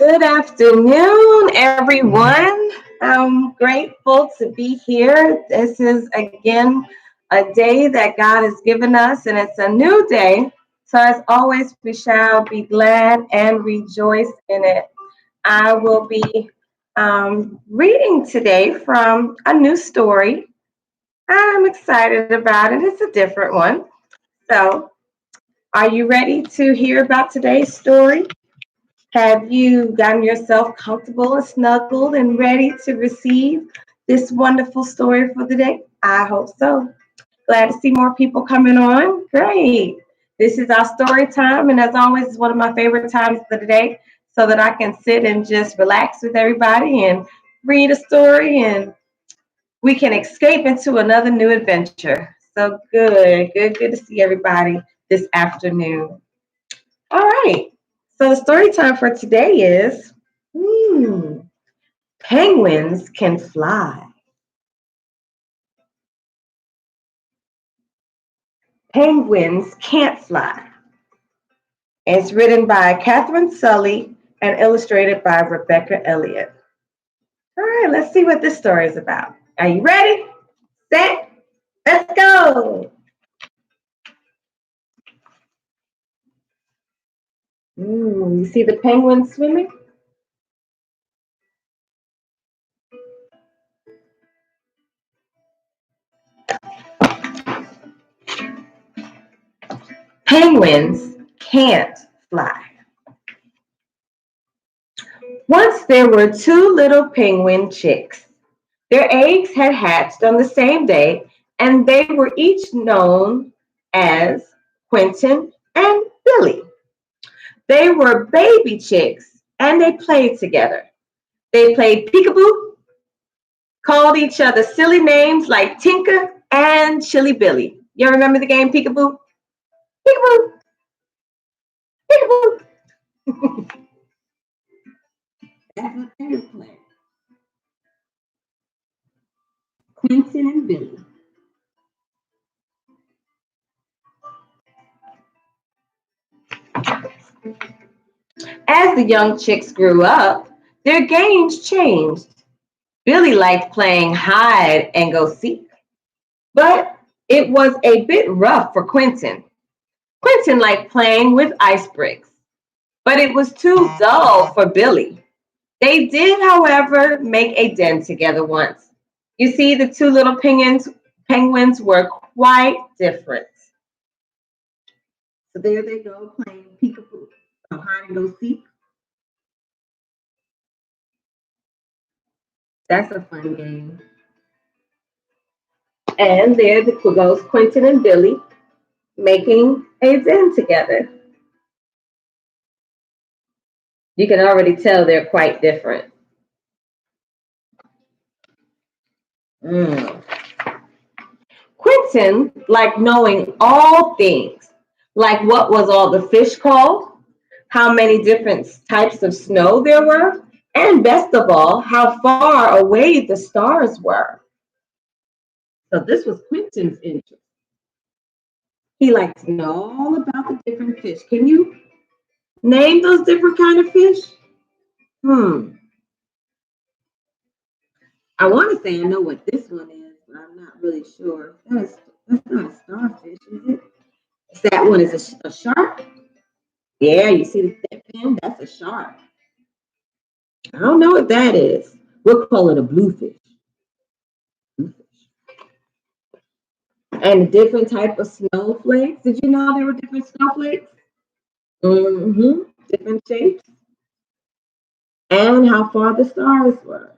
Good afternoon, everyone. I'm grateful to be here. This is again a day that God has given us, and it's a new day. So, as always, we shall be glad and rejoice in it. I will be reading today from a new story. I'm excited about it. It's a different one. So, are you ready to hear about today's story? Have you gotten yourself comfortable and snuggled and ready to receive this wonderful story for the day? I hope so. Glad to see more people coming on. Great. This is our story time, and as always, it's one of my favorite times of the day so that I can sit and just relax with everybody and read a story and we can escape into another new adventure. So good to see everybody this afternoon. All right. So the story time for today is hmm, penguins can fly. Penguins can't fly. It's written by Catherine Sully and illustrated by Rebecca Elliott. All right, let's see what this story is about. Are you ready? Set? Let's go. You see the penguins swimming? Penguins can't fly. Once there were two little penguin chicks. Their eggs had hatched on the same day, and they were each known as Quentin and Billy. They were baby chicks, and they played together. They played peekaboo, called each other silly names like Tinker and Chilly Billy. You remember the game peekaboo? Peekaboo, peekaboo. That's what they were playing. Quentin and Billy. As the young chicks grew up, their games changed. Billy liked playing hide and go seek, but it was a bit rough for Quentin. Quentin liked playing with ice bricks, but it was too dull for Billy. They did, however, make a den together once. You see, the two little penguins were quite different. So there they go, playing peekaboo, hide and go seek. That's a fun game. And there goes Quentin and Billy making a den together. You can already tell they're quite different. Mm. Quentin liked knowing all things, like what was all the fish called, how many different types of snow there were, and best of all, how far away the stars were. So this was Quentin's interest. He liked to know all about the different fish. Can you name those different kind of fish? Hmm. I want to say I know what this one is, but I'm not really sure. That's not a starfish, is it? That one is a shark. Yeah, you see the thick fin? That's a shark. I don't know what that is. We'll call it a bluefish. Bluefish. And a different type of snowflakes. Did you know there were different snowflakes? Mm-hmm. Different shapes. And how far the stars were.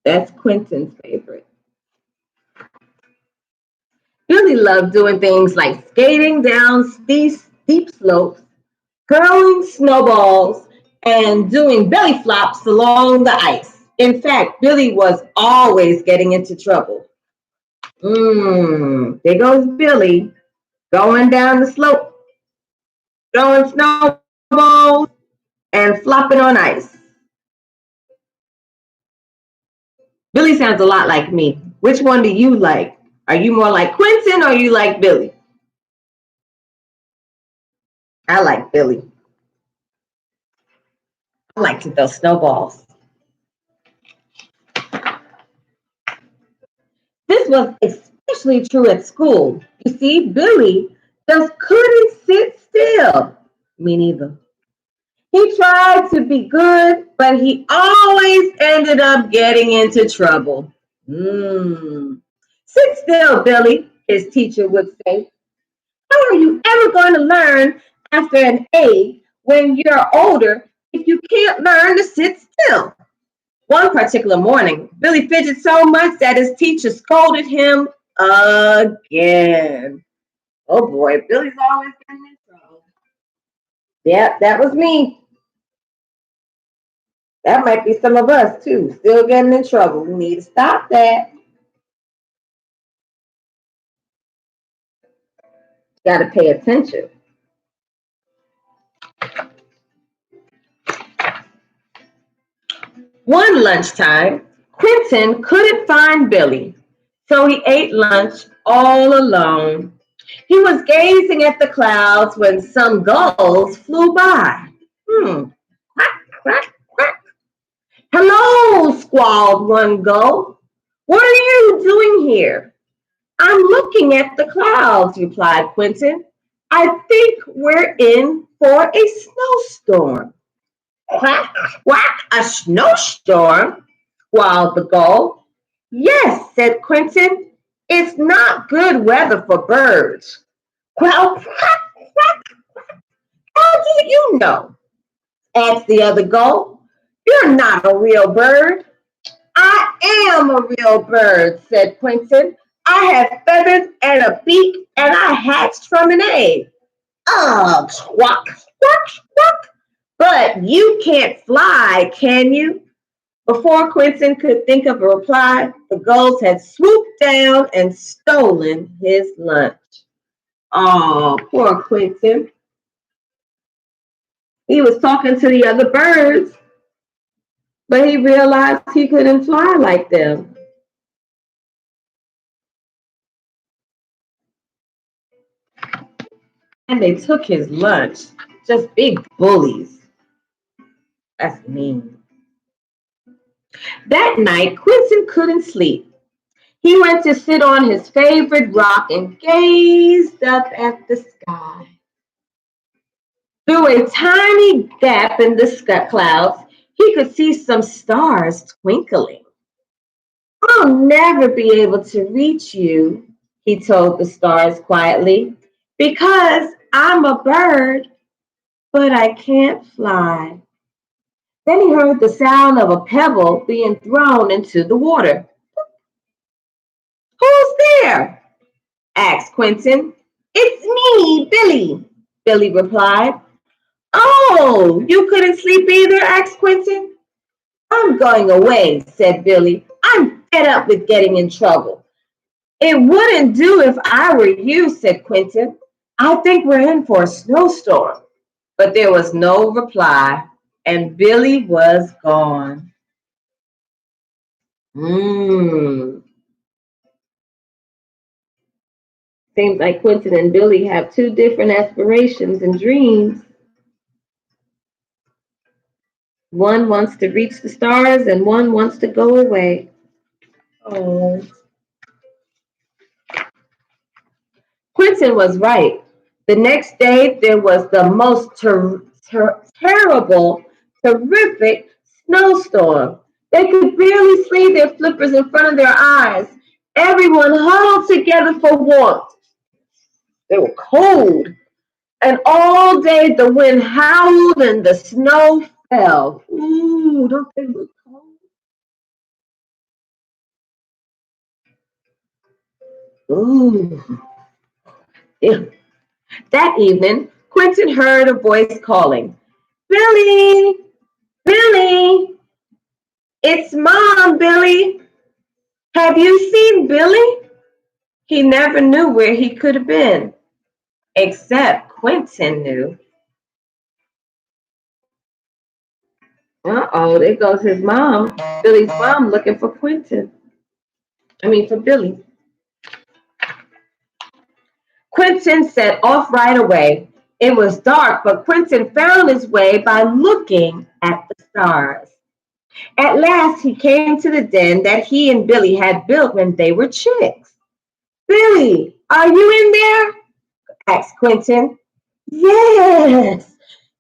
That's Quentin's favorite. Billy loved doing things like skating down steep slopes, hurling snowballs, and doing belly flops along the ice. In fact, Billy was always getting into trouble. There goes Billy going down the slope, throwing snowballs and flopping on ice. Billy sounds a lot like me. Which one do you like? Are you more like Quentin or you like Billy? I like Billy. I like to throw snowballs. This was especially true at school. You see, Billy just couldn't sit still. Me neither. He tried to be good, but he always ended up getting into trouble. Sit still, Billy, his teacher would say. How are you ever going to learn after an A when you're older if you can't learn to sit still? One particular morning, Billy fidgeted so much that his teacher scolded him again. Oh boy, Billy's always getting in trouble. Yep, that was me. That might be some of us too, still getting in trouble. We need to stop that. Got to pay attention. One lunchtime, Quentin couldn't find Billy, so he ate lunch all alone. He was gazing at the clouds when some gulls flew by. Quack, quack, quack. Hello, squalled one gull. What are you doing here? I'm looking at the clouds, replied Quentin. I think we're in for a snowstorm. Quack, quack, a snowstorm? Squalled the gull. Yes, said Quentin. It's not good weather for birds. Well, quack, quack, how do you know? Asked the other gull. You're not a real bird. I am a real bird, said Quentin. I have feathers and a beak, and I hatched from an egg. Squawk, squawk, squawk. But you can't fly, can you? Before Quentin could think of a reply, the gulls had swooped down and stolen his lunch. Oh, poor Quentin. He was talking to the other birds, but he realized he couldn't fly like them. And they took his lunch. Just big bullies. That's mean. That night, Quentin couldn't sleep. He went to sit on his favorite rock and gazed up at the sky. Through a tiny gap in the clouds, he could see some stars twinkling. I'll never be able to reach you, he told the stars quietly, because I'm a bird, but I can't fly. Then he heard the sound of a pebble being thrown into the water. Who's there? Asked Quentin. It's me, Billy, Billy replied. Oh, you couldn't sleep either? Asked Quentin. I'm going away, said Billy. I'm fed up with getting in trouble. It wouldn't do if I were you, said Quentin. I think we're in for a snowstorm. But there was no reply, and Billy was gone. Seems like Quentin and Billy have two different aspirations and dreams. One wants to reach the stars and one wants to go away. Oh. Quentin was right. The next day, there was the most terrible, terrific snowstorm. They could barely see their flippers in front of their eyes. Everyone huddled together for warmth. They were cold. And all day the wind howled and the snow fell. Ooh, don't they look cold? Ooh. Yeah. That evening, Quentin heard a voice calling, Billy, Billy, it's Mom, Billy. Have you seen Billy? He never knew where he could have been, except Quentin knew. Uh-oh, there goes his mom, Billy's mom, looking for Quentin. For Billy. Quentin set off right away. It was dark, but Quentin found his way by looking at the stars. At last, he came to the den that he and Billy had built when they were chicks. Billy, are you in there? Asked Quentin. Yes,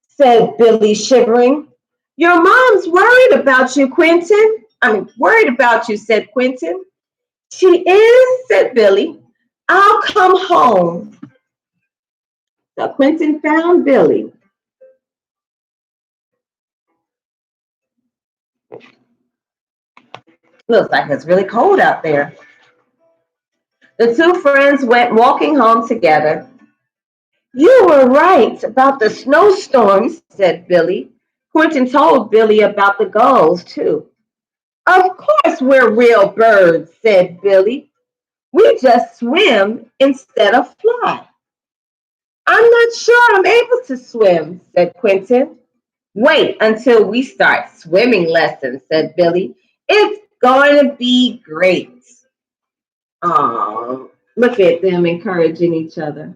said Billy, shivering. Your mom's worried about you, Quentin. Worried about you, said Quentin. She is, said Billy. I'll come home. So Quentin found Billy. Looks like it's really cold out there. The two friends went walking home together. You were right about the snowstorms, said Billy. Quentin told Billy about the gulls, too. Of course we're real birds, said Billy. We just swim instead of fly. I'm not sure I'm able to swim, said Quentin. Wait until we start swimming lessons, said Billy. It's going to be great. Oh, look at them encouraging each other.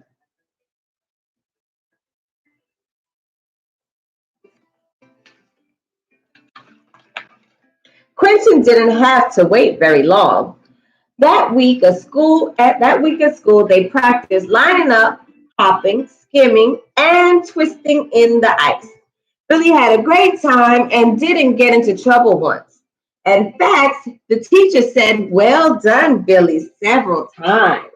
Quentin didn't have to wait very long. That week at school, they practiced lining up, hopping, skimming, and twisting in the ice. Billy had a great time and didn't get into trouble once. In fact, the teacher said, "Well done, Billy," several times.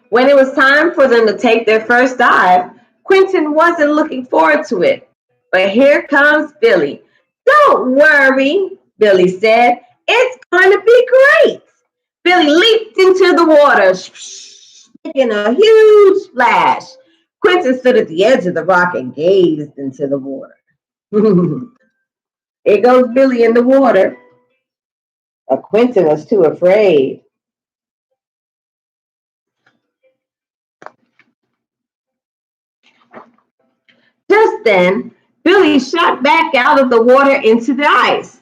When it was time for them to take their first dive, Quentin wasn't looking forward to it. But here comes Billy. Don't worry, Billy said. It's going to be great. Billy leaped into the water, making a huge splash. Quentin stood at the edge of the rock and gazed into the water. Here goes Billy in the water. But Quentin was too afraid. Just then, Billy shot back out of the water into the ice.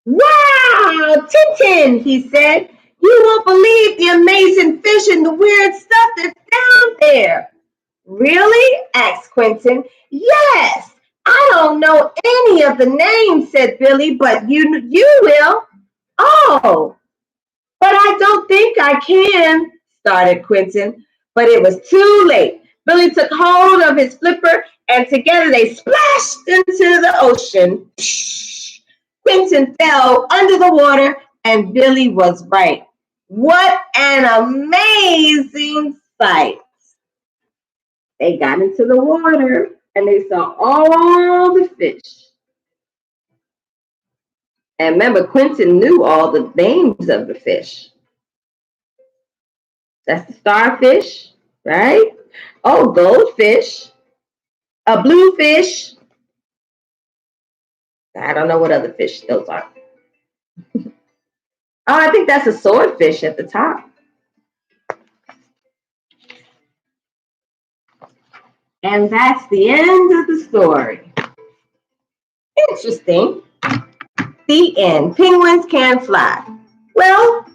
Wow, Tintin, he said. You won't believe the amazing fish and the weird stuff that's down there. Really? Asked Quentin. Yes. I don't know any of the names, said Billy, but you will. Oh, but I don't think I can, started Quentin. But it was too late. Billy took hold of his flipper and together they splashed into the ocean. Quentin fell under the water and Billy was right. What an amazing sight. They got into the water and they saw all the fish. And remember, Quentin knew all the names of the fish. That's the starfish, right? Oh, goldfish, a bluefish. I don't know what other fish those are. Oh, I think that's a swordfish at the top. And that's the end of the story. Interesting. The end. Penguins can fly. Well,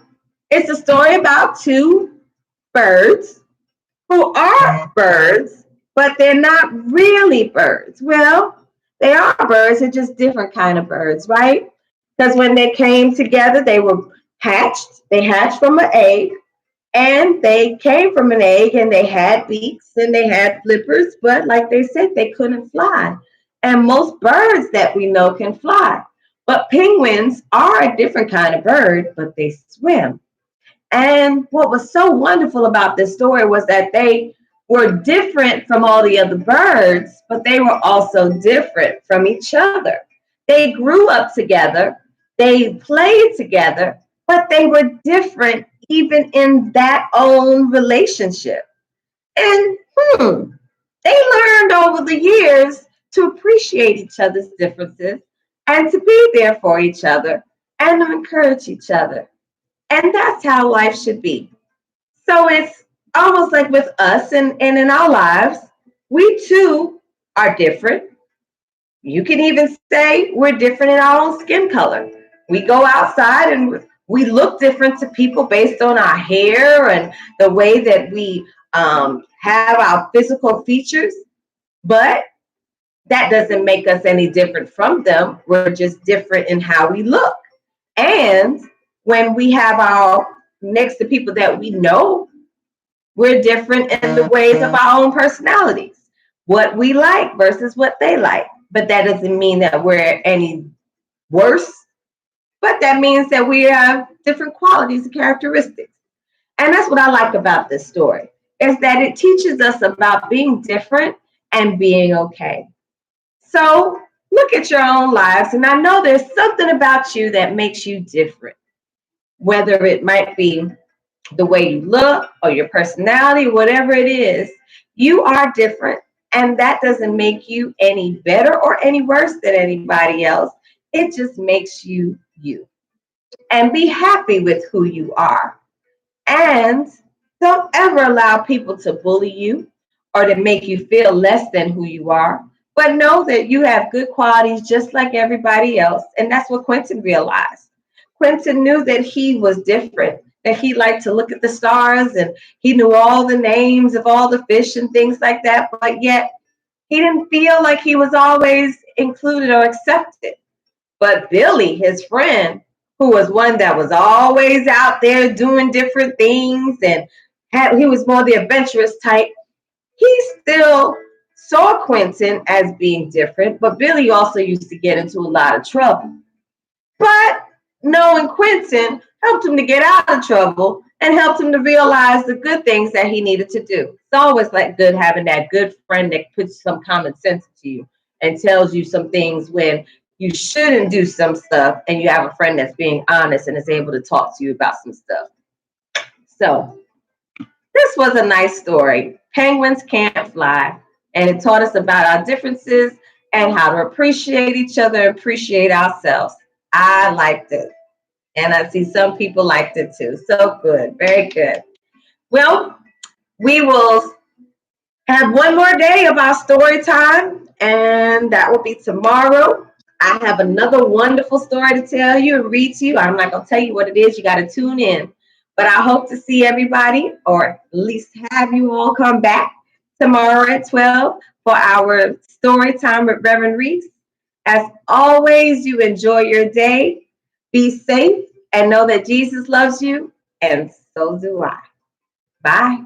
it's a story about two birds who are birds, but they're not really birds. Well, they are birds, they're just different kind of birds, right? Because when they came together, they were hatched. They hatched from an egg, and they came from an egg, and they had beaks and they had flippers, but like they said, they couldn't fly. And most birds that we know can fly. But penguins are a different kind of bird, but they swim. And what was so wonderful about this story was that they were different from all the other birds, but they were also different from each other. They grew up together, they played together, but they were different even in that own relationship. And they learned over the years to appreciate each other's differences and to be there for each other and to encourage each other. And that's how life should be. So it's almost like with us and in our lives, we too are different, You can even say we're different in our own skin color. We go outside and we look different to people based on our hair and the way that we have our physical features. But that doesn't make us any different from them. We're just different in how we look. And when we have our next to people that we know, we're different in the ways of our own personalities, what we like versus what they like. But that doesn't mean that we're any worse, but that means that we have different qualities and characteristics. And that's what I like about this story, is that it teaches us about being different and being okay. So look at your own lives, and I know there's something about you that makes you different, whether it might be the way you look or your personality, whatever it is, you are different. And that doesn't make you any better or any worse than anybody else. It just makes you you. And be happy with who you are. And don't ever allow people to bully you or to make you feel less than who you are. But know that you have good qualities just like everybody else. And that's what Quentin realized. Quentin knew that he was different, that he liked to look at the stars and he knew all the names of all the fish and things like that. But yet he didn't feel like he was always included or accepted. But Billy, his friend, who was one that was always out there doing different things and he was more the adventurous type, he still saw Quentin as being different, but Billy also used to get into a lot of trouble. But knowing Quentin helped him to get out of trouble and helped him to realize the good things that he needed to do. It's always like good having that good friend that puts some common sense to you and tells you some things when you shouldn't do some stuff, and you have a friend that's being honest and is able to talk to you about some stuff. So this was a nice story. Penguins can't fly, and it taught us about our differences and how to appreciate each other, appreciate ourselves. I liked it. And I see some people liked it too. So good. Very good. Well, we will have one more day of our story time, and that will be tomorrow. I have another wonderful story to tell you and read to you. I'm not going to tell you what it is. You got to tune in. But I hope to see everybody, or at least have you all come back tomorrow at 12 for our story time with Reverend Reese. As always, you enjoy your day. Be safe and know that Jesus loves you, and so do I. Bye.